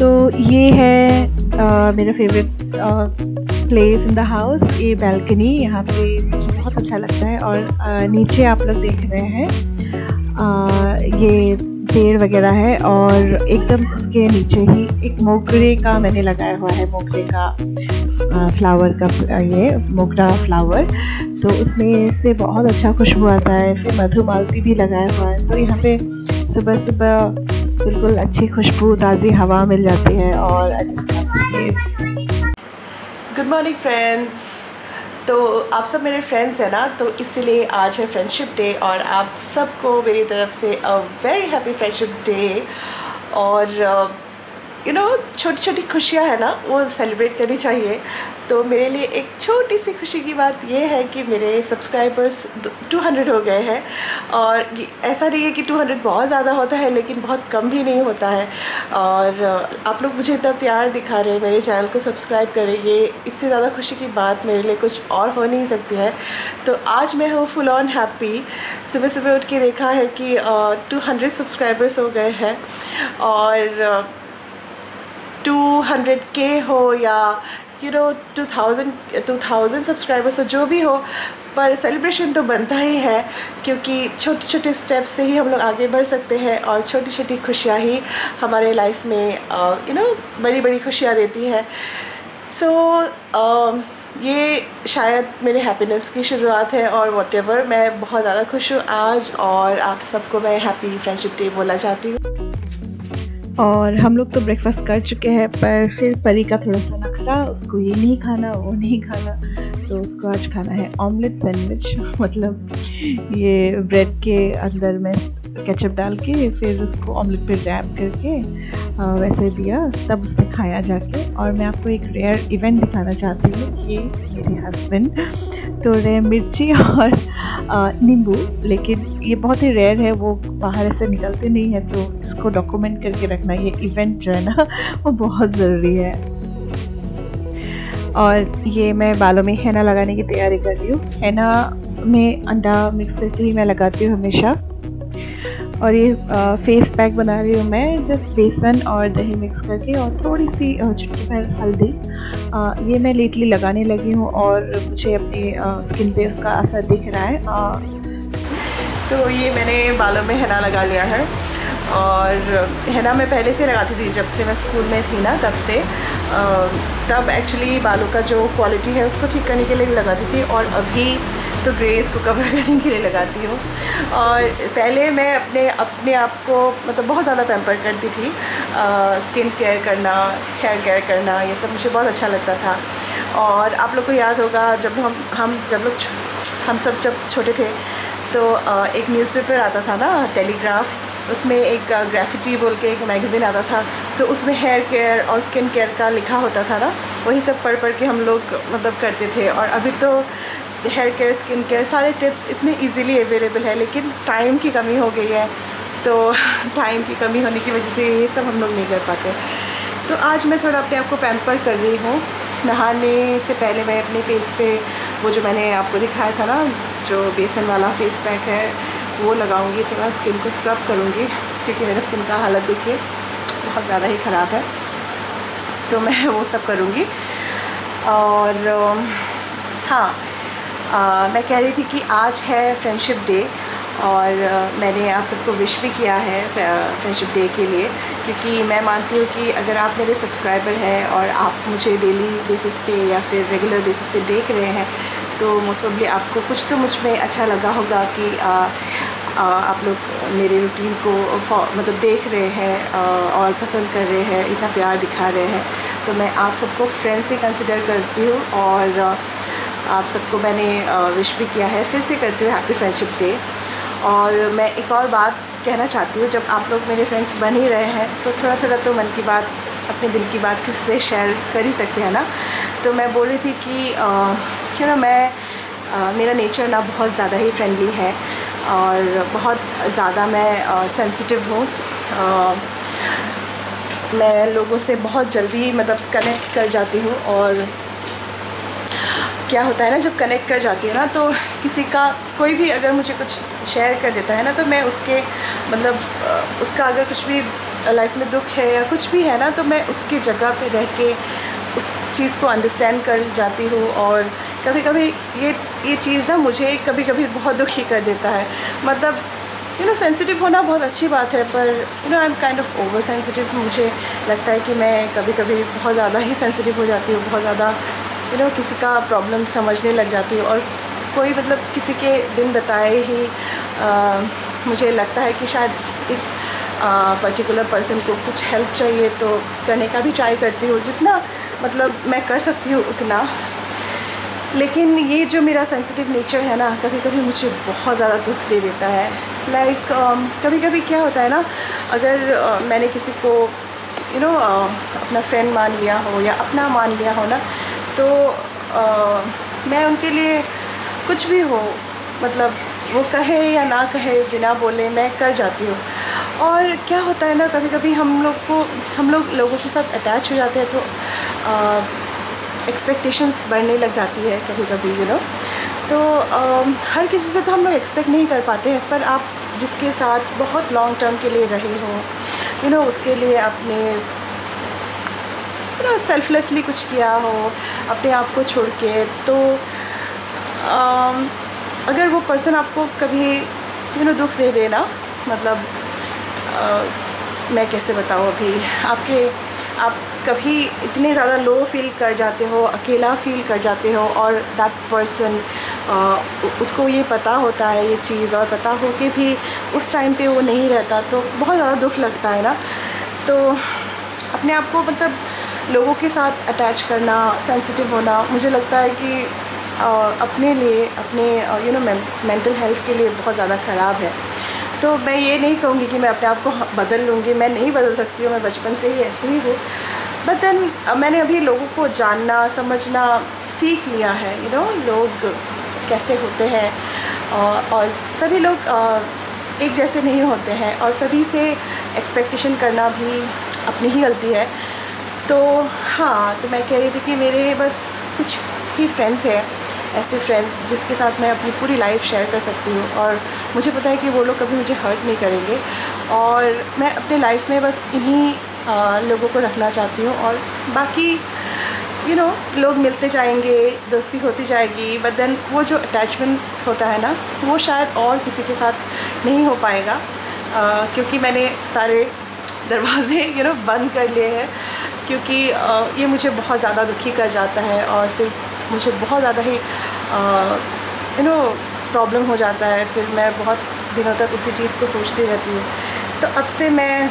तो ये है मेरा favourite place in the house, ये बैल्कनी। यहाँ पे मुझे बहुत अच्छा लगता है। और नीचे आप लोग देख रहे हैं ये पेड़ वगैरह है, और एकदम उसके नीचे ही एक मोगरे का मैंने लगाया हुआ है, मोगरे का फ्लावर का, ये मोगरा फ्लावर। तो उसमें से बहुत अच्छा खुशबू आता है। फिर मधुमालती भी लगाया हुआ है। तो यहाँ पे सुबह सुबह बिल्कुल अच्छी खुशबू, ताज़ी हवा मिल जाती है। और गुड मॉर्निंग फ्रेंड्स। तो आप सब मेरे फ्रेंड्स हैं ना, तो इसीलिए आज है फ्रेंडशिप डे, और आप सबको मेरी तरफ से a very happy friendship day. और छोटी छोटी खुशियाँ हैं ना, वो सेलिब्रेट करनी चाहिए। तो मेरे लिए एक छोटी सी खुशी की बात ये है कि मेरे सब्सक्राइबर्स 200 हो गए हैं। और ऐसा नहीं है कि 200 बहुत ज़्यादा होता है, लेकिन बहुत कम भी नहीं होता है। और आप लोग मुझे इतना प्यार दिखा रहे हैं, मेरे चैनल को सब्सक्राइब करेंगे, इससे ज़्यादा खुशी की बात मेरे लिए कुछ और हो नहीं सकती है। तो आज मैं हूँ फुल ऑन हैप्पी। सुबह सुबह उठ के देखा है कि 200 सब्सक्राइबर्स हो गए हैं। और 200K हो या 2000 सब्सक्राइबर्स हो, जो भी हो, पर सेलिब्रेशन तो बनता ही है, क्योंकि छोटे छोटे स्टेप्स से ही हम लोग आगे बढ़ सकते हैं। और छोटी छोटी खुशियाँ ही हमारे लाइफ में बड़ी बड़ी खुशियाँ देती है। सो ये शायद मेरे हैप्पीनेस की शुरुआत है। और व्हाटएवर, मैं बहुत ज़्यादा खुश हूँ आज, और आप सबको मैं हैप्पी फ्रेंडशिप डे बोलना चाहती हूँ। और हम लोग तो ब्रेकफास्ट कर चुके हैं, पर फिर परी का थोड़ा सा नखरा, उसको ये नहीं खाना, वो नहीं खाना। तो उसको आज खाना है ऑमलेट सैंडविच, मतलब ये ब्रेड के अंदर में केचप डाल के फिर उसको ऑमलेट पे रैप करके वैसे दिया, तब उसने खाया जाके। और मैं आपको एक रेयर इवेंट दिखाना चाहती हूँ कि मेरे हस्बैंड तो रहे मिर्ची और नींबू, लेकिन ये बहुत ही रेयर है, वो बाहर ऐसे निकलते नहीं है। तो इसको डॉक्यूमेंट करके रखना, ये इवेंट जो है ना, वो बहुत ज़रूरी है। और ये मैं बालों में हैना लगाने की तैयारी कर रही हूँ। हैना में अंडा मिक्स करके ही मैं लगाती हूँ हमेशा। और ये फेस पैक बना रही हूँ मैं, जस्ट बेसन और दही मिक्स करके, और थोड़ी सी चुटकी भर हल्दी। ये मैं लेटली लगाने लगी हूँ, और मुझे अपनी स्किन पे उसका असर दिख रहा है। तो ये मैंने बालों में हैना लगा लिया है। और हैना मैं पहले से लगाती थी, जब से मैं स्कूल में थी ना, तब से। तब एक्चुअली बालों का जो क्वालिटी है उसको ठीक करने के लिए लगाती थी, और अभी तो ग्रेस को कवर करने के लिए लगाती हूँ। और पहले मैं अपने आप को मतलब बहुत ज़्यादा पैम्पर करती थी। स्किन केयर करना, हेयर केयर करना, ये सब मुझे बहुत अच्छा लगता था। और आप लोग को याद होगा, जब हम सब जब छोटे थे, तो एक न्यूज़पेपर आता था ना, टेलीग्राफ, उसमें एक ग्राफिटी बोल के एक मैगज़ीन आता था। तो उसमें हेयर केयर और स्किन केयर का लिखा होता था ना, वही सब पढ़ के हम लोग मतलब करते थे। और अभी तो हेयर केयर, स्किन केयर, सारे टिप्स इतने इजीली अवेलेबल है, लेकिन टाइम की कमी हो गई है। तो टाइम की कमी होने की वजह से ये सब हम लोग नहीं कर पाते। तो आज मैं थोड़ा अपने आप को पैम्पर कर रही हूँ। नहाने से पहले मैं अपने फेस पे वो जो मैंने आपको दिखाया था ना, जो बेसन वाला फेस पैक है, वो लगाऊंगी। थोड़ा स्किन को स्क्रब करूँगी, क्योंकि मेरा स्किन का हालत देखिए बहुत ज़्यादा ही ख़राब है। तो मैं वो सब करूँगी। और हाँ, मैं कह रही थी कि आज है फ्रेंडशिप डे, और मैंने आप सबको विश भी किया है फ्रेंडशिप डे के लिए, क्योंकि मैं मानती हूँ कि अगर आप मेरे सब्सक्राइबर हैं और आप मुझे डेली बेसिस पे या फिर रेगुलर बेसिस पे देख रहे हैं, तो मोस्ट प्रोबेबली आपको कुछ तो मुझ में अच्छा लगा होगा कि आप लोग मेरे रूटीन को मतलब देख रहे हैं और पसंद कर रहे हैं, इतना प्यार दिखा रहे हैं। तो मैं आप सबको फ्रेंड से कंसिडर करती हूँ, और आप सबको मैंने विश भी किया है, फिर से करती हूँ हैप्पी फ्रेंडशिप डे। और मैं एक और बात कहना चाहती हूँ, जब आप लोग मेरे फ्रेंड्स बन ही रहे हैं, तो थोड़ा थोड़ा तो मन की बात, अपने दिल की बात किसी से शेयर कर ही सकते हैं ना। तो मैं बोल रही थी कि मेरा नेचर ना बहुत ज़्यादा ही फ्रेंडली है। और बहुत ज़्यादा मैं सेंसिटिव हूँ। मैं लोगों से बहुत जल्दी मतलब कनेक्ट कर जाती हूँ, और क्या होता है ना, जब कनेक्ट कर जाती हूँ ना तो किसी का कोई भी अगर मुझे कुछ शेयर कर देता है ना, तो मैं उसके मतलब उसका अगर कुछ भी लाइफ में दुख है या कुछ भी है ना, तो मैं उसकी जगह पे रह के उस चीज़ को अंडरस्टैंड कर जाती हूँ। और कभी कभी ये चीज़ ना मुझे कभी कभी बहुत दुखी कर देता है। मतलब सेंसिटिव होना बहुत अच्छी बात है, पर I am kind of over sensitive. मुझे लगता है कि मैं कभी कभी बहुत ज़्यादा ही सेंसिटिव हो जाती हूँ, बहुत ज़्यादा किसी का प्रॉब्लम समझने लग जाती हूँ। और कोई मतलब किसी के बिन बताए ही मुझे लगता है कि शायद इस पर्टिकुलर पर्सन को कुछ हेल्प चाहिए, तो करने का भी ट्राई करती हूँ जितना मतलब मैं कर सकती हूँ उतना। लेकिन ये जो मेरा सेंसिटिव नेचर है ना, कभी कभी मुझे बहुत ज़्यादा दुख दे देता है। लाइक कभी कभी क्या होता है ना, अगर मैंने किसी को अपना फ्रेंड मान लिया हो या अपना मान लिया हो ना, तो मैं उनके लिए कुछ भी हो, मतलब वो कहे या ना कहे, बिना बोले मैं कर जाती हूँ। और क्या होता है ना, कभी कभी हम लोग लोगों के साथ अटैच हो जाते हैं, तो एक्सपेक्टेशंस बढ़ने लग जाती है कभी कभी तो हर किसी से तो हम लोग एक्सपेक्ट नहीं कर पाते हैं, पर आप जिसके साथ बहुत लॉन्ग टर्म के लिए रहे हो उसके लिए आपने सेल्फलेसली कुछ किया हो अपने आप को छोड़ के, तो अगर वो पर्सन आपको कभी दुख दे देना, मतलब मैं कैसे बताऊँ, अभी आप कभी इतने ज़्यादा लो फील कर जाते हो, अकेला फील कर जाते हो, और दैट पर्सन उसको ये पता होता है ये चीज़, और पता हो कि भी उस टाइम पे वो नहीं रहता, तो बहुत ज़्यादा दुख लगता है ना। तो अपने आप को मतलब लोगों के साथ अटैच करना, सेंसिटिव होना, मुझे लगता है कि अपने लिए, अपने मेंटल हेल्थ के लिए बहुत ज़्यादा ख़राब है। तो मैं ये नहीं कहूँगी कि मैं अपने आप को बदल लूँगी, मैं नहीं बदल सकती हूँ, मैं बचपन से ही ऐसे ही हूँ। बट देन मैंने अभी लोगों को जानना समझना सीख लिया है, लोग कैसे होते हैं, और सभी लोग एक जैसे नहीं होते हैं, और सभी से एक्सपेक्टेशन करना भी अपनी ही गलती है। तो हाँ, तो मैं कह रही थी कि मेरे बस कुछ ही फ्रेंड्स हैं, ऐसे फ्रेंड्स जिसके साथ मैं अपनी पूरी लाइफ शेयर कर सकती हूँ, और मुझे पता है कि वो लोग कभी मुझे हर्ट नहीं करेंगे, और मैं अपने लाइफ में बस इन्हीं लोगों को रखना चाहती हूँ। और बाकी लोग मिलते जाएंगे, दोस्ती होती जाएगी, बट देन वो जो अटैचमेंट होता है ना, वो शायद और किसी के साथ नहीं हो पाएगा, क्योंकि मैंने सारे दरवाजे बंद कर लिए हैं, क्योंकि ये मुझे बहुत ज़्यादा दुखी कर जाता है, और फिर मुझे बहुत ज़्यादा ही प्रॉब्लम हो जाता है, फिर मैं बहुत दिनों तक उसी चीज़ को सोचती रहती हूँ। तो अब से मैं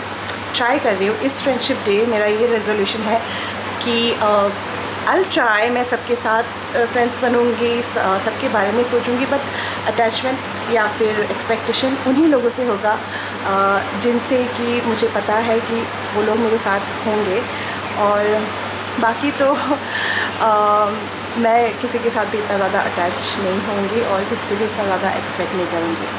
ट्राई कर रही हूँ, इस फ्रेंडशिप डे मेरा ये रेजोल्यूशन है कि आई ट्राई, मैं सबके साथ फ्रेंड्स बनूँगी, सबके बारे में सोचूँगी, बट अटैचमेंट या फिर एक्सपेक्टेशन उन्हीं लोगों से होगा जिनसे कि मुझे पता है कि वो लोग मेरे साथ होंगे, और बाकी तो मैं किसी के साथ भी इतना ज़्यादा अटैच नहीं होंगी, और किसी से भी इतना ज़्यादा एक्सपेक्ट नहीं करूँगी।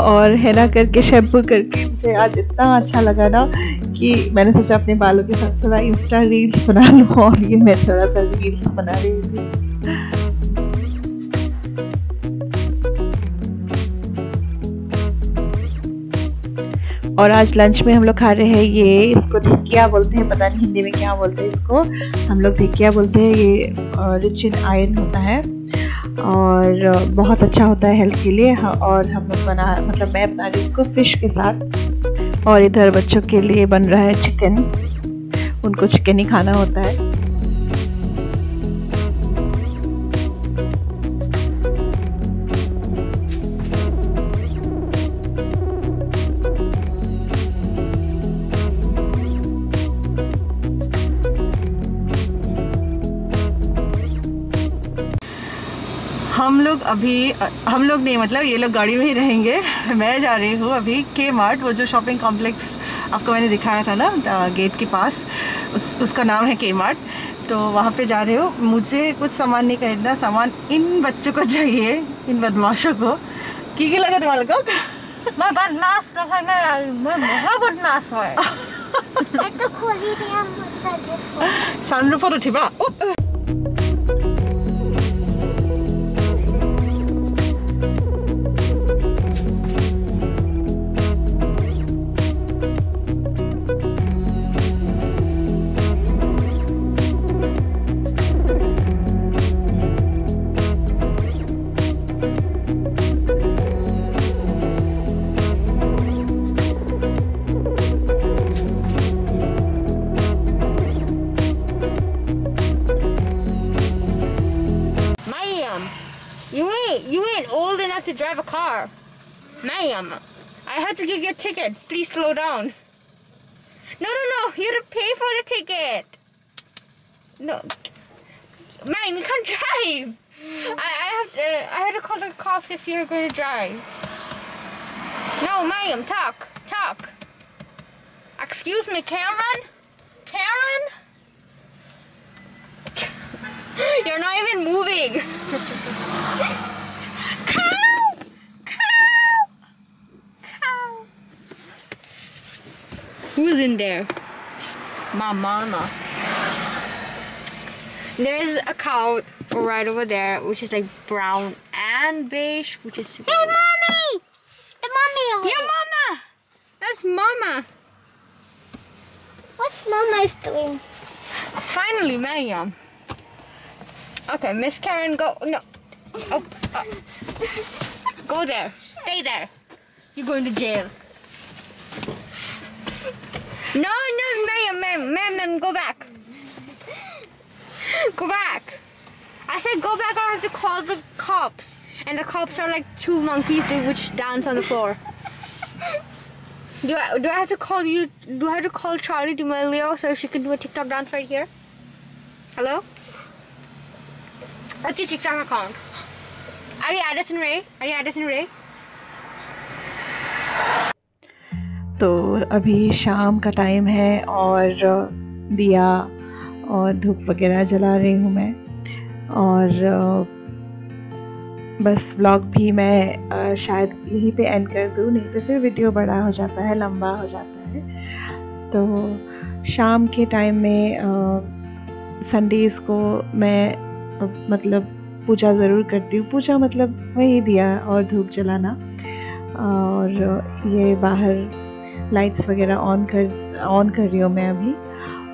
और हैना करके शैम्पू करके मुझे आज इतना अच्छा लगा ना कि मैंने सोचा अपने बालों के साथ थोड़ा इंस्टा रील्स बना लूँ, और ये मैं थोड़ा सा रील्स बना रही थी। और आज लंच में हम लोग खा रहे हैं ये, इसको धिकिया बोलते हैं, पता नहीं हिंदी में क्या बोलते हैं इसको, हम लोग धिकिया बोलते हैं। ये रिच इन आयरन होता है और बहुत अच्छा होता है हेल्थ के लिए। और हम लोग मैं बना रही हूँ इसको फिश के साथ, और इधर बच्चों के लिए बन रहा है चिकन, उनको चिकन ही खाना होता है। हम लोग नहीं, मतलब ये लोग गाड़ी में ही रहेंगे। मैं जा रही हूँ अभी के मार्ट, वो जो शॉपिंग कॉम्प्लेक्स आपको मैंने दिखाया था ना गेट के पास, उसका नाम है के मार्ट। तो वहाँ पे जा रही हूँ। मुझे कुछ सामान नहीं खरीदना, सामान इन बच्चों को चाहिए, इन बदमाशों को। की लगा तुम्हारे को? मैं बदमाश तो है, मैं बहुत बदमाश है। तो खोली दिया मुझे sunroof उठिबा। You ain't old enough to drive a car. Ma'am, I had to give you a ticket. Please slow down. No, you have to pay for the ticket. No, ma'am, you can't drive. I had to call the cops if you're going to drive. No, ma'am, talk. Excuse me, Cameron? You're not even moving. Cow. Who's in there? My mama. There's a cow right over there, which is like brown and beige, which is super. Hey, mommy! The mommy. Yeah, mama. That's mama. What's mama doing? Finally, Mariam. Okay, Miss Karen, go. No. Oh, go there. Stay there. You're going to jail. No, ma'am, go back. Go back. I said go back or I have to call the cops. And the cops are like two monkeys which dance on the floor. Do I have to call you? Do I have to call Charlie D'Amelio so she can do a TikTok dance right here? Hello? What's your TikTok account? Are you Addison Ray? तो अभी शाम का time है और दिया और धूप वगैरह जला रही हूँ मैं। और बस व्लॉग भी मैं शायद यहीं पे एंड कर दूँ, नहीं तो फिर वीडियो बड़ा हो जाता है, लंबा हो जाता है। तो शाम के टाइम में संडेज़ को मैं मतलब पूजा ज़रूर करती हूँ। पूजा मतलब वही दिया और धूप जलाना, और ये बाहर लाइट्स वगैरह ऑन कर रही हूँ मैं अभी।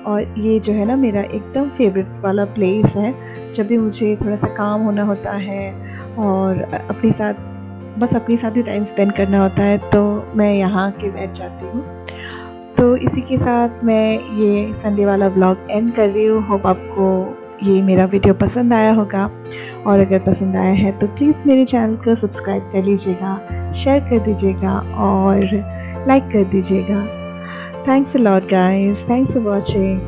और ये जो है ना मेरा एकदम फेवरेट वाला प्लेस है। जब भी मुझे थोड़ा सा काम होना होता है और अपने साथ ही टाइम स्पेंड करना होता है, तो मैं यहाँ के बैठ जाती हूँ। तो इसी के साथ मैं ये संडे वाला व्लॉग एंड कर रही हूँ। होप आपको ये मेरा वीडियो पसंद आया होगा, और अगर पसंद आया है तो प्लीज़ मेरे चैनल को सब्सक्राइब कर लीजिएगा, शेयर कर दीजिएगा और लाइक कर दीजिएगा। Thanks a lot guys, thanks for watching.